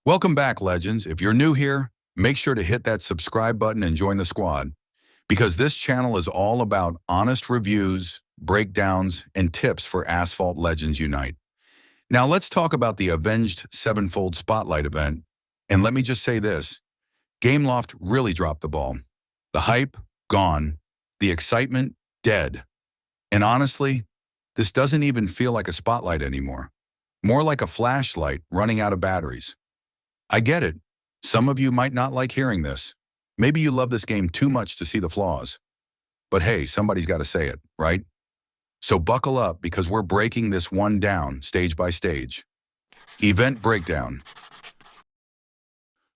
Welcome back, Legends. If you're new here, make sure to hit that subscribe button and join the squad, because this channel is all about honest reviews, breakdowns, and tips for Asphalt Legends Unite. Now let's talk about the Avenged Sevenfold Spotlight Event, and let me just say this, Gameloft really dropped the ball. The hype, gone. The excitement, dead. And honestly, this doesn't even feel like a spotlight anymore. More like a flashlight running out of batteries. I get it. Some of you might not like hearing this. Maybe you love this game too much to see the flaws. But hey, somebody's got to say it, right? So buckle up, because we're breaking this one down stage by stage. Event breakdown.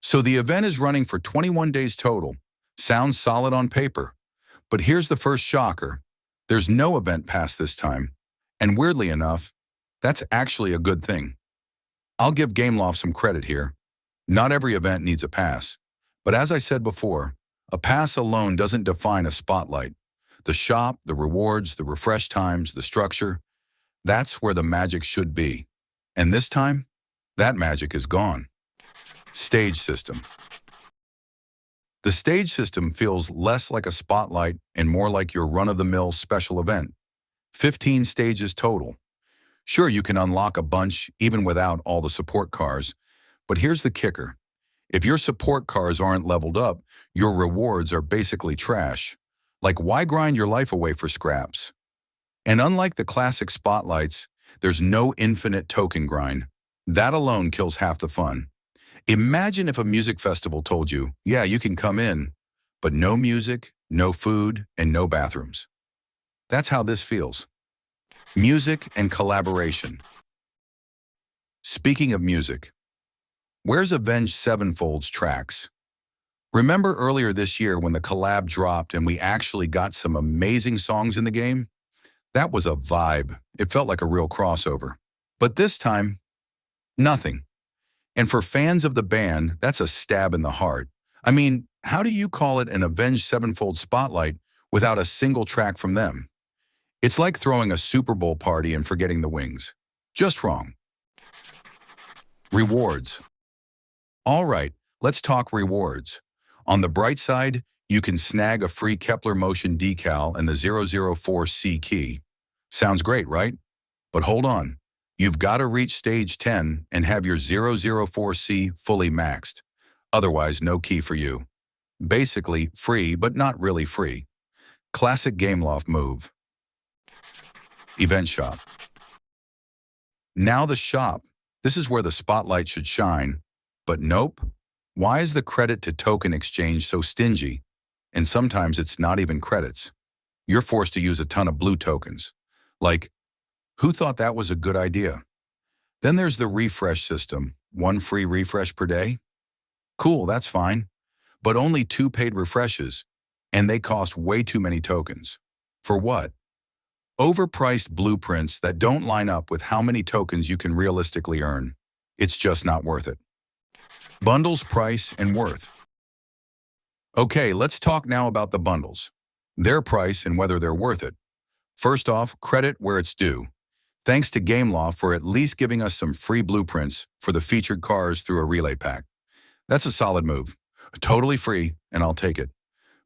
So the event is running for 21 days total. Sounds solid on paper. But here's the first shocker. There's no event pass this time. And weirdly enough, that's actually a good thing. I'll give Gameloft some credit here. Not every event needs a pass. But as I said before, a pass alone doesn't define a spotlight. The shop, the rewards, the refresh times, the structure, that's where the magic should be. And this time, that magic is gone. Stage system. The stage system feels less like a spotlight and more like your run-of-the-mill special event. 15 stages total. Sure, you can unlock a bunch even without all the support cars, but here's the kicker. If your support cars aren't leveled up, your rewards are basically trash. Like, why grind your life away for scraps? And unlike the classic spotlights, there's no infinite token grind. That alone kills half the fun. Imagine if a music festival told you, yeah, you can come in, but no music, no food, and no bathrooms. That's how this feels. Music and collaboration. Speaking of music, where's Avenged Sevenfold's tracks? Remember earlier this year when the collab dropped and we actually got some amazing songs in the game? That was a vibe. It felt like a real crossover. But this time, nothing. And for fans of the band, that's a stab in the heart. I mean, how do you call it an Avenged Sevenfold Spotlight without a single track from them? It's like throwing a Super Bowl party and forgetting the wings. Just wrong. Rewards. All right, let's talk rewards. On the bright side, you can snag a free Kepler Motion decal and the 004C key. Sounds great, right? But hold on. You've got to reach stage 10 and have your 004C fully maxed. Otherwise, no key for you. Basically, free, but not really free. Classic Gameloft move. Event shop. Now the shop. This is where the spotlight should shine. But nope. Why is the credit to token exchange so stingy? And sometimes it's not even credits. You're forced to use a ton of blue tokens. Like, who thought that was a good idea? Then there's the refresh system. 1 free refresh per day? Cool, that's fine. But only 2 paid refreshes, and they cost way too many tokens. For what? Overpriced blueprints that don't line up with how many tokens you can realistically earn. It's just not worth it. Bundles, price, and worth. Okay, let's talk now about the bundles. Their price and whether they're worth it. First off, credit where it's due. Thanks to Gameloft for at least giving us some free blueprints for the featured cars through a relay pack. That's a solid move. Totally free, and I'll take it.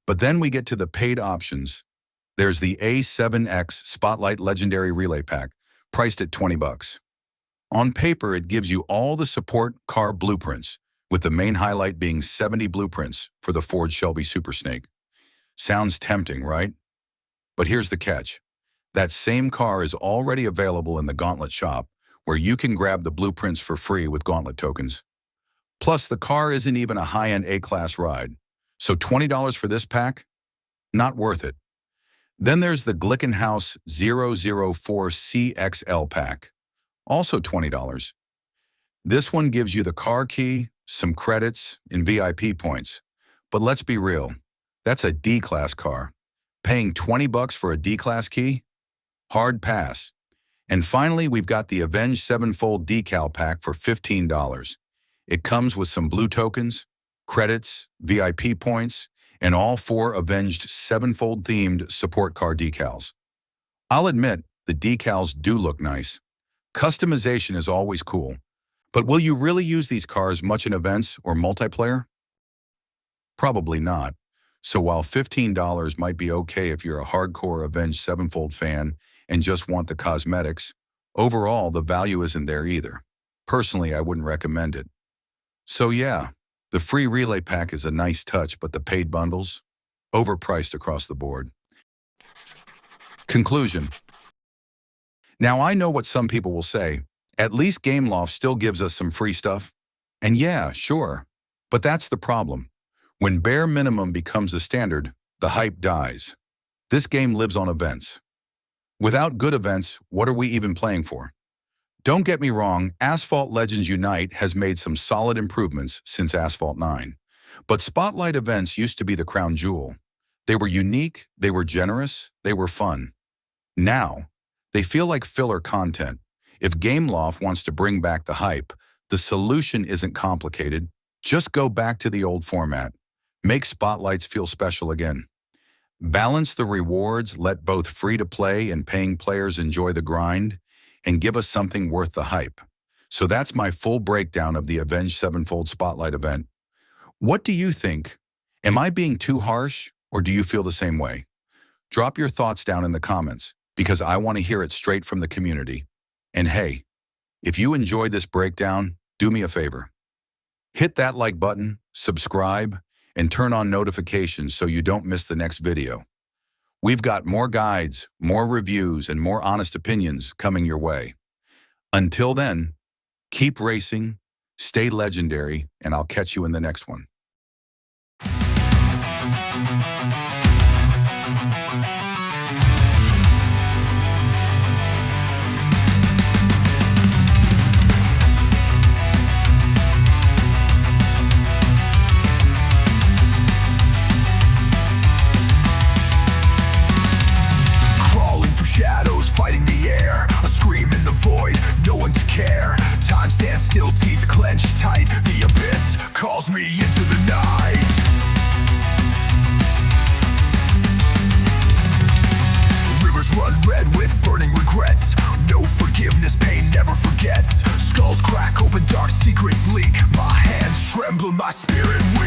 But then we get to the paid options. There's the A7X Spotlight Legendary Relay Pack, priced at 20 bucks. On paper, it gives you all the support car blueprints, with the main highlight being 70 blueprints for the Ford Shelby Super Snake. Sounds tempting, right? But here's the catch. That same car is already available in the Gauntlet shop, where you can grab the blueprints for free with Gauntlet tokens. Plus, the car isn't even a high-end A-class ride. So $20 for this pack? Not worth it. Then there's the Glickenhaus 004CXL pack. Also $20. This one gives you the car key, some credits, and VIP points. But let's be real. That's a D-class car. Paying 20 bucks for a D-class key? Hard pass. And finally, we've got the Avenged Sevenfold decal pack for $15. It comes with some blue tokens, credits, VIP points, and all 4 Avenged Sevenfold themed support car decals. I'll admit, the decals do look nice. Customization is always cool, But will you really use these cars much in events or multiplayer? Probably not. So while $15 might be okay if you're a hardcore Avenged Sevenfold fan and just want the cosmetics, overall the value isn't there either. Personally, I wouldn't recommend it. So yeah, the free relay pack is a nice touch, but the paid bundles? Overpriced across the board. Conclusion. Now I know what some people will say. At least Gameloft still gives us some free stuff. And yeah, sure. But that's the problem. When bare minimum becomes the standard, the hype dies. This game lives on events. Without good events, what are we even playing for? Don't get me wrong, Asphalt Legends Unite has made some solid improvements since Asphalt 9. But Spotlight events used to be the crown jewel. They were unique, they were generous, they were fun. Now, they feel like filler content. If Gameloft wants to bring back the hype, the solution isn't complicated. Just go back to the old format. Make Spotlights feel special again. Balance the rewards, let both free-to-play and paying players enjoy the grind, and give us something worth the hype. So that's my full breakdown of the Avenged Sevenfold Spotlight event. What do you think? Am I being too harsh, or do you feel the same way? Drop your thoughts down in the comments, because I want to hear it straight from the community. And hey, if you enjoyed this breakdown, do me a favor. Hit that like button, subscribe, and turn on notifications so you don't miss the next video. We've got more guides, more reviews, and more honest opinions coming your way. Until then, keep racing, stay legendary, and I'll catch you in the next one. Fighting the air, a scream in the void, no one to care. Time stands still, teeth clenched tight. The abyss calls me into the night. Rivers run red with burning regrets. No forgiveness, pain never forgets. Skulls crack open, dark secrets leak. My hands tremble, my spirit weak.